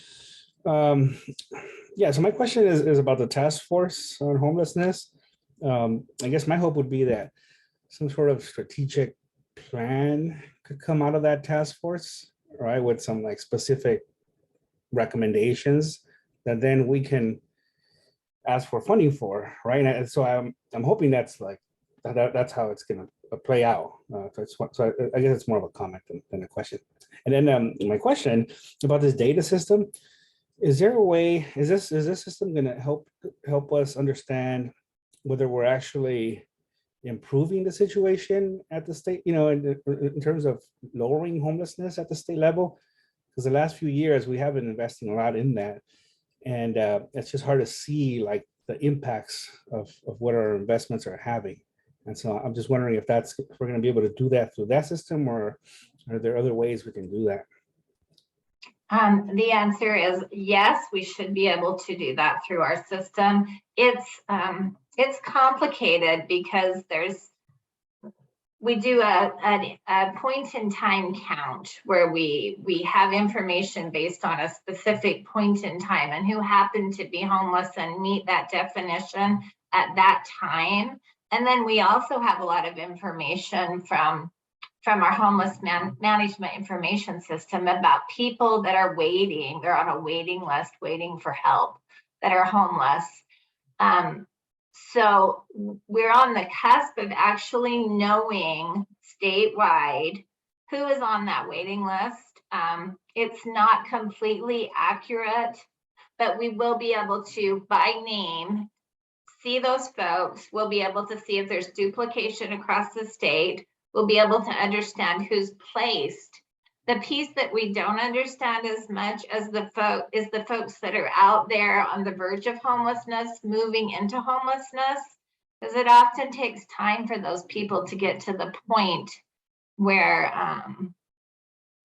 Yeah, so my question is about the task force on homelessness. I guess my hope would be that some sort of strategic plan could come out of that task force, right, with some like specific recommendations that then we can ask for funding for, right? And so I'm hoping that's like that's how it's gonna play out. So I guess it's more of a comment than a question. And then my question about this data system: is there a way? Is this system gonna help us understand whether we're actually improving the situation at the state, in terms of lowering homelessness at the state level? Because the last few years we have been investing a lot in that, and it's just hard to see like the impacts of what our investments are having. And so I'm just wondering if we're going to be able to do that through that system, or are there other ways we can do that? The answer is yes, we should be able to do that through our system. It's complicated because we do a point in time count where we have information based on a specific point in time and who happened to be homeless and meet that definition at that time. And then we also have a lot of information from our homeless management information system about people that are waiting. They're on a waiting list, waiting for help, that are homeless. So we're on the cusp of actually knowing statewide who is on that waiting list. It's not completely accurate, but we will be able to, by name, see those folks. We'll be able to see if there's duplication across the state. We'll be able to understand who's placed. The piece that we don't understand as much as the folks that are out there on the verge of homelessness, moving into homelessness, because it often takes time for those people to get to the point where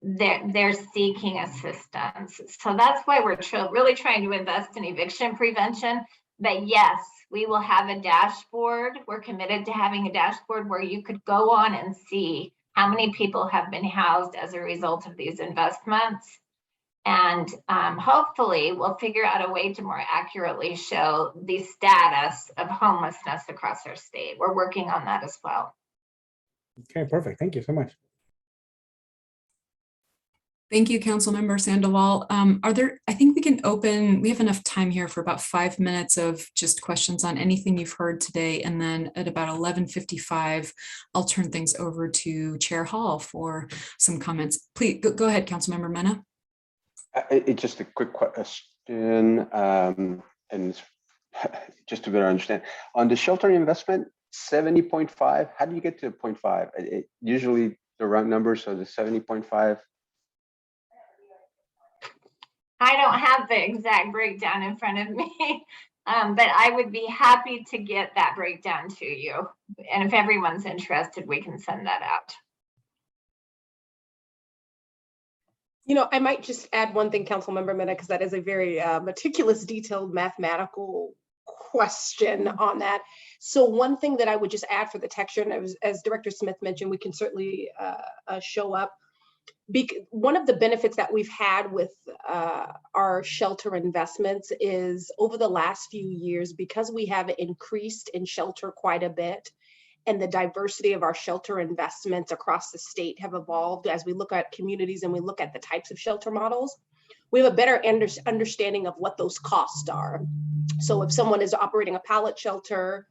they're seeking assistance. So that's why we're really trying to invest in eviction prevention. But yes, we will have a dashboard. We're committed to having a dashboard where you could go on and see how many people have been housed as a result of these investments. And hopefully we'll figure out a way to more accurately show the status of homelessness across our state. We're working on that as well. Okay, perfect. Thank you so much. Thank you, Councilmember Sandoval. I think we have enough time here for about 5 minutes of just questions on anything you've heard today. And then at about 11:55, I'll turn things over to Chair Hall for some comments. Please go ahead, Councilmember Mena. It's just a quick question, and just to better understand. On the shelter investment, 70.5, how do you get to 0.5? Usually the round number, so the 70.5. I don't have the exact breakdown in front of me, but I would be happy to get that breakdown to you. And if everyone's interested, we can send that out. I might just add one thing, Councilmember Mena, because that is a very meticulous, detailed mathematical question on that. So one thing that I would just add for the texture, and as Director Smith mentioned, we can certainly show up. One of the benefits that we've had with our shelter investments is over the last few years, because we have increased in shelter quite a bit, and the diversity of our shelter investments across the state have evolved as we look at communities and we look at the types of shelter models, we have a better understanding of what those costs are. So if someone is operating a pallet shelter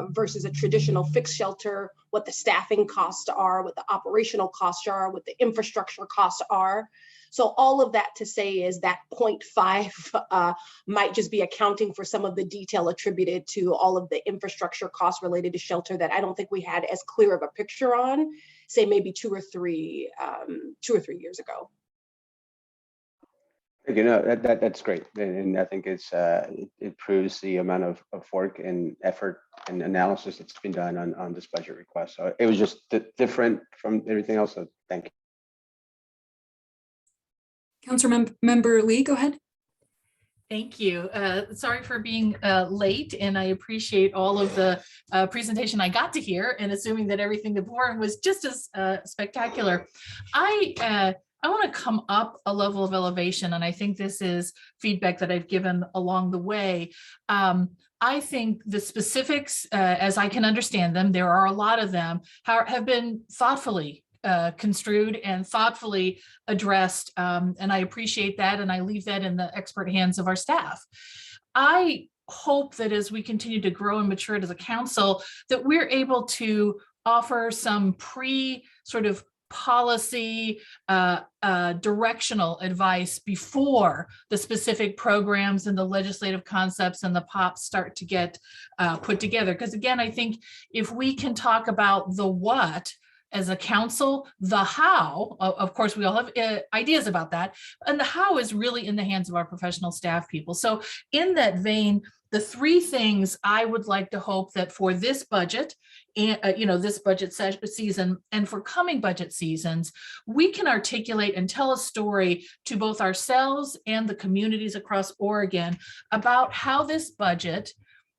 versus a traditional fixed shelter, what the staffing costs are, what the operational costs are, what the infrastructure costs are. So all of that to say is that 0.5 might just be accounting for some of the detail attributed to all of the infrastructure costs related to shelter that I don't think we had as clear of a picture on, say maybe 2 or 3 years ago. That's great, and I think it proves the amount of work and effort and analysis that's been done on this budget request. So it was just different from everything else. So thank you. Councilmember Lee, go ahead. Thank you. Sorry for being late, and I appreciate all of the presentation I got to hear, and assuming that everything before was just as spectacular. I I want to come up a level of elevation, and I think this is feedback that I've given along the way. I think the specifics, as I can understand them, there are a lot of them, have been thoughtfully construed and thoughtfully addressed, and I appreciate that, and I leave that in the expert hands of our staff. I hope that as we continue to grow and mature as a council, that we're able to offer some sort of policy directional advice before the specific programs and the legislative concepts and the POPs start to get put together. Because again, I think if we can talk about the what as a council, the how, of course, we all have ideas about that, and the how is really in the hands of our professional staff people. So in that vein, the three things I would like to hope that for this budget, and this budget season, and for coming budget seasons, we can articulate and tell a story to both ourselves and the communities across Oregon about how this budget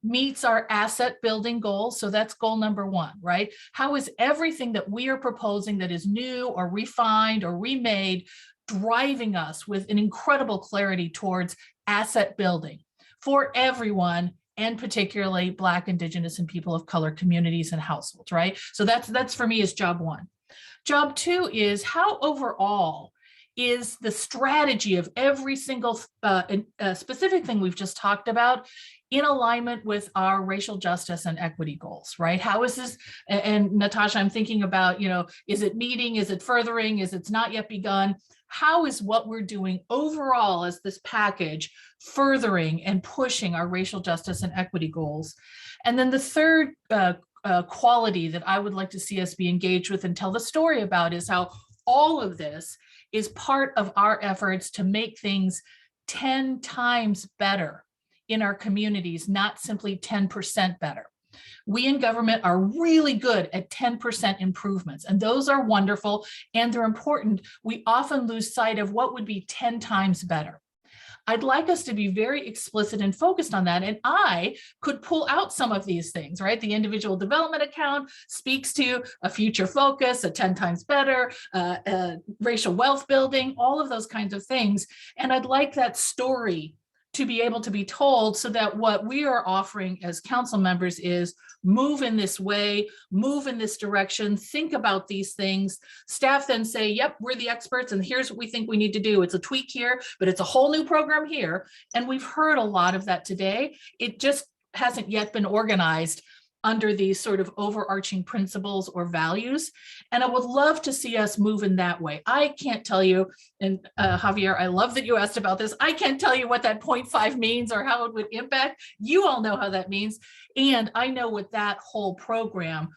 meets our asset building goals. So that's goal number one, right? How is everything that we are proposing that is new or refined or remade driving us with an incredible clarity towards asset building for everyone, and particularly Black, Indigenous, and people of color communities and households, right? So that's for me is job one. Job two is how overall is the strategy of every single specific thing we've just talked about in alignment with our racial justice and equity goals, right? How is this, and Natasha, I'm thinking about, is it meeting, is it furthering, is it's not yet begun? How is what we're doing overall as this package furthering and pushing our racial justice and equity goals? And then the third quality that I would like to see us be engaged with and tell the story about is how all of this is part of our efforts to make things 10 times better in our communities, not simply 10% better. We in government are really good at 10% improvements, and those are wonderful and they're important. We often lose sight of what would be 10 times better. I'd like us to be very explicit and focused on that. And I could pull out some of these things, right? The individual development account speaks to a future focus, a 10 times better, racial wealth building, all of those kinds of things. And I'd like that story to be able to be told so that what we are offering as council members is move in this way, move in this direction, think about these things. Staff then say, yep, we're the experts and here's what we think we need to do. It's a tweak here, but it's a whole new program here. And we've heard a lot of that today. It just hasn't yet been organized under these sort of overarching principles or values. And I would love to see us move in that way. I can't tell you, and Javier, I love that you asked about this. I can't tell you what that 0.5 means or how it would impact. You all know how that means. And I know what that whole program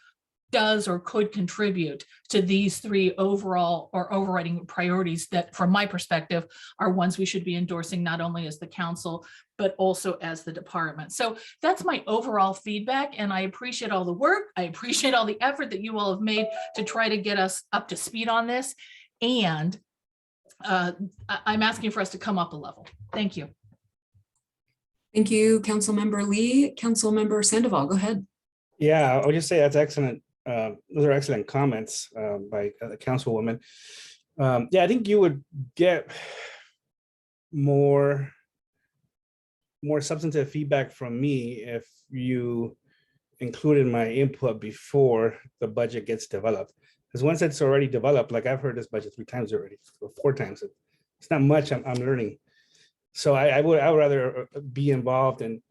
does or could contribute to these three overall or overriding priorities that, from my perspective, are ones we should be endorsing not only as the council, but also as the department. So that's my overall feedback, and I appreciate all the work. I appreciate all the effort that you all have made to try to get us up to speed on this. And I'm asking for us to come up a level. Thank you. Thank you, Councilmember Lee. Councilmember Sandoval, go ahead. Yeah, I would just say that's excellent. Those are excellent comments by the councilwoman. Yeah, I think you would get more substantive feedback from me if you included my input before the budget gets developed. Because once it's already developed, like I've heard this budget 3 times already, or 4 times, it's not much I'm learning. So I would rather be involved in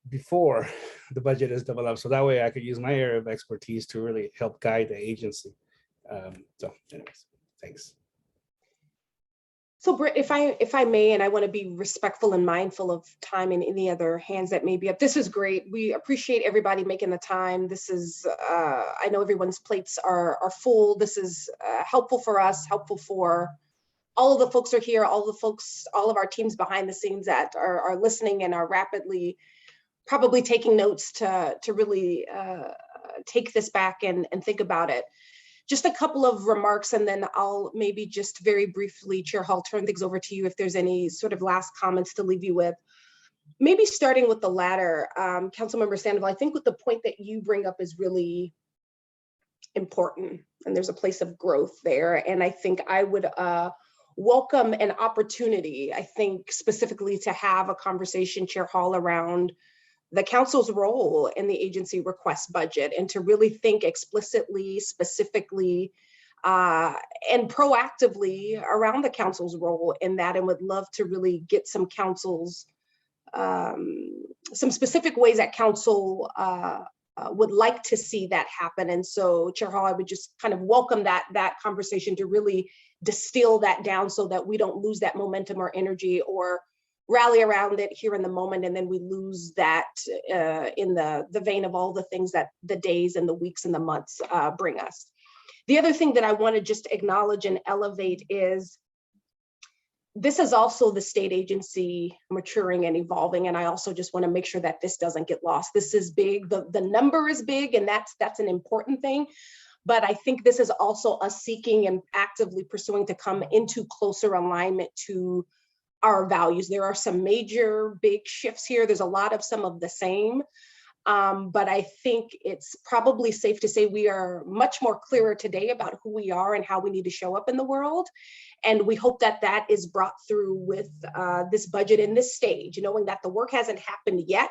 before the budget is developed, so that way I could use my area of expertise to really help guide the agency. So anyways, thanks. So Britt, if I may, and I want to be respectful and mindful of time and any other hands that may be up. This is great. We appreciate everybody making the time. This is, I know everyone's plates are full. This is helpful for us, helpful for all of the folks who are here, all of our teams behind the scenes that are listening and are rapidly probably taking notes to really take this back and think about it. Just a couple of remarks, and then I'll maybe just very briefly, Chair Hall, turn things over to you if there's any sort of last comments to leave you with. Maybe starting with the latter, Councilmember Sandoval, I think with the point that you bring up is really important, and there's a place of growth there. And I think I would welcome an opportunity, I think specifically to have a conversation, Chair Hall, around the council's role in the agency request budget, and to really think explicitly, specifically, and proactively around the council's role in that, and would love to really get some council's, some specific ways that council would like to see that happen. And so, Chair Hall, I would just kind of welcome that conversation to really distill that down so that we don't lose that momentum or energy, or rally around it here in the moment, and then we lose that in the vein of all the things that the days and the weeks and the months bring us. The other thing that I want to just acknowledge and elevate is this is also the state agency maturing and evolving. And I also just want to make sure that this doesn't get lost. This is big, the number is big, and that's an important thing. But I think this is also us seeking and actively pursuing to come into closer alignment to our values. There are some major big shifts here. There's a lot of some of the same. But I think it's probably safe to say we are much more clearer today about who we are and how we need to show up in the world. And we hope that that is brought through with this budget in this stage, knowing that the work hasn't happened yet.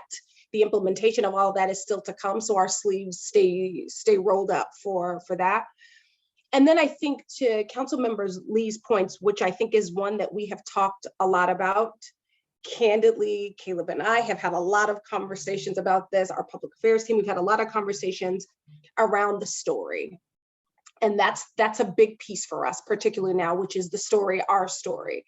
The implementation of all of that is still to come. So our sleeves stay rolled up for that. And then I think to Council Members Lee's points, which I think is one that we have talked a lot about. Candidly, Caleb and I have had a lot of conversations about this. Our public affairs team, we've had a lot of conversations around the story. And that's a big piece for us, particularly now, which is the story, our story.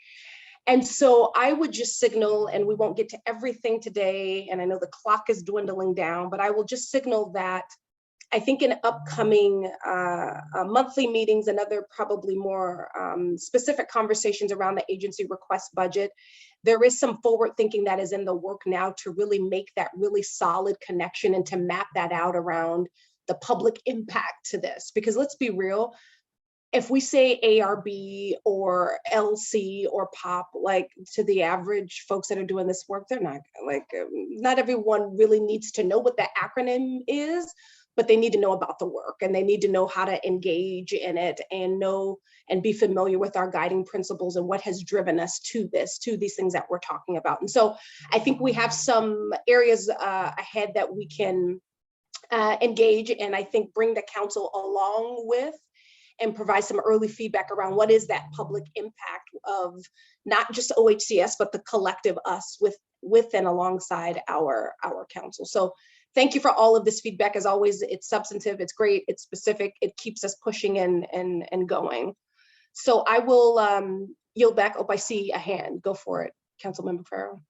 And so I would just signal, and we won't get to everything today, and I know the clock is dwindling down, but I will just signal that I think in upcoming monthly meetings and other probably more specific conversations around the agency request budget, there is some forward thinking that is in the work now to really make that really solid connection and to map that out around the public impact to this. Because let's be real, if we say ARB or LC or POP, like to the average folks that are doing this work, they're not like, not everyone really needs to know what the acronym is, but they need to know about the work, and they need to know how to engage in it and know and be familiar with our guiding principles and what has driven us to these things that we're talking about. And so I think we have some areas ahead that we can engage, and I think bring the council along with, and provide some early feedback around what is that public impact of not just OHCS, but the collective us with and alongside our council. So thank you for all of this feedback. As always, it's substantive, it's great, it's specific, it keeps us pushing and going. So I will yield back. Oh, I see a hand. Go for it, Councilmember Farrow.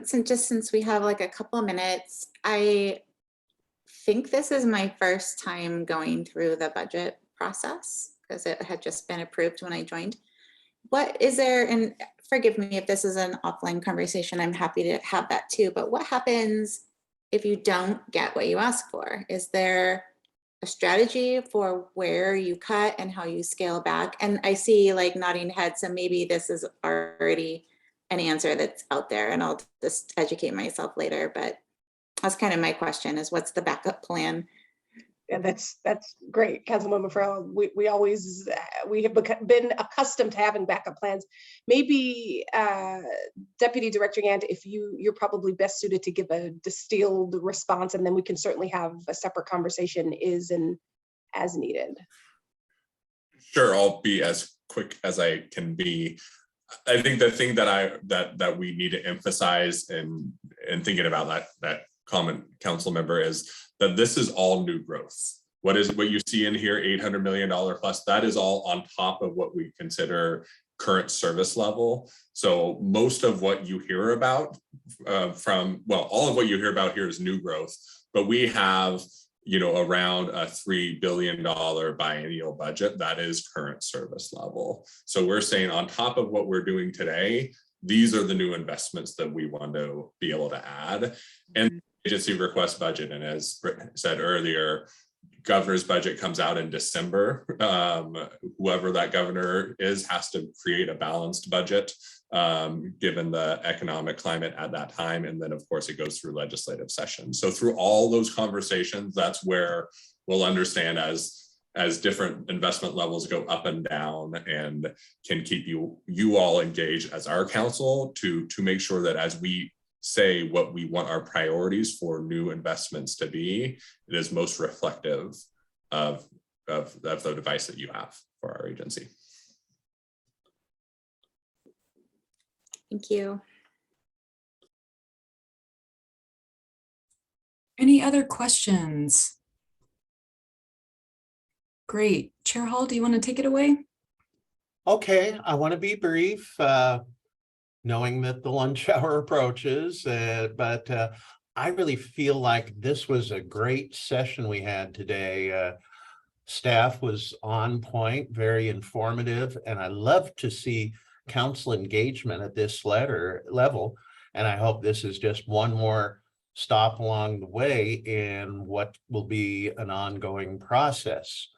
Since we have like a couple of minutes, I think this is my first time going through the budget process because it had just been approved when I joined. What is there, and forgive me if this is an offline conversation, I'm happy to have that too, but what happens if you don't get what you ask for? Is there a strategy for where you cut and how you scale back? And I see like nodding heads, so maybe this is already an answer that's out there and I'll just educate myself later, but that's kind of my question, is what's the backup plan? Yeah, that's great, Councilmember Farrell. We have been accustomed to having backup plans. Maybe Deputy Director Gant, if you're probably best suited to give a distilled response, and then we can certainly have a separate conversation as needed. Sure, I'll be as quick as I can be. I think the thing that we need to emphasize in thinking about that comment, council member, is that this is all new growth. What you see in here, $800 million plus, that is all on top of what we consider current service level. So most of what you hear about all of what you hear about here is new growth, but we have, around a $3 billion biennial budget that is current service level. So we're saying on top of what we're doing today, these are the new investments that we want to be able to add. And agency request budget, and as Britt said earlier, governor's budget comes out in December. Whoever that governor is has to create a balanced budget given the economic climate at that time. And then of course it goes through legislative session. So through all those conversations, that's where will understand as different investment levels go up and down, and can keep you all engaged as our council to make sure that as we say what we want our priorities for new investments to be, it is most reflective of the advice that you have for our agency. Thank you. Any other questions? Great. Chair Hall, do you want to take it away? Okay, I want to be brief, knowing that the lunch hour approaches, but I really feel like this was a great session we had today. Staff was on point, very informative, and I love to see council engagement at this level. And I hope this is just one more stop along the way in what will be an ongoing process.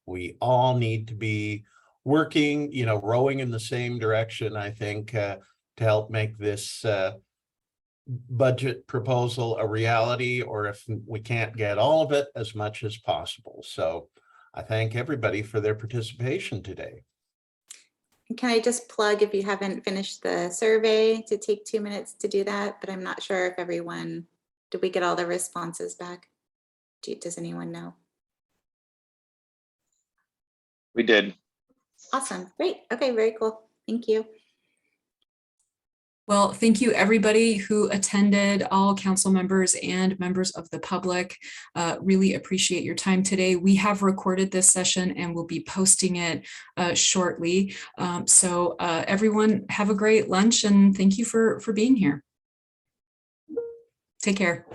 We all need to be working, rowing in the same direction, I think, to help make this budget proposal a reality, or if we can't get all of it, as much as possible. So I thank everybody for their participation today. Can I just plug, if you haven't finished the survey, to take 2 minutes to do that, but I'm not sure if everyone, did we get all the responses back? Does anyone know? We did. Awesome, great. Okay, very cool. Thank you. Well, thank you everybody who attended, all council members and members of the public. Really appreciate your time today. We have recorded this session and we'll be posting it shortly. So everyone have a great lunch and thank you for being here. Take care.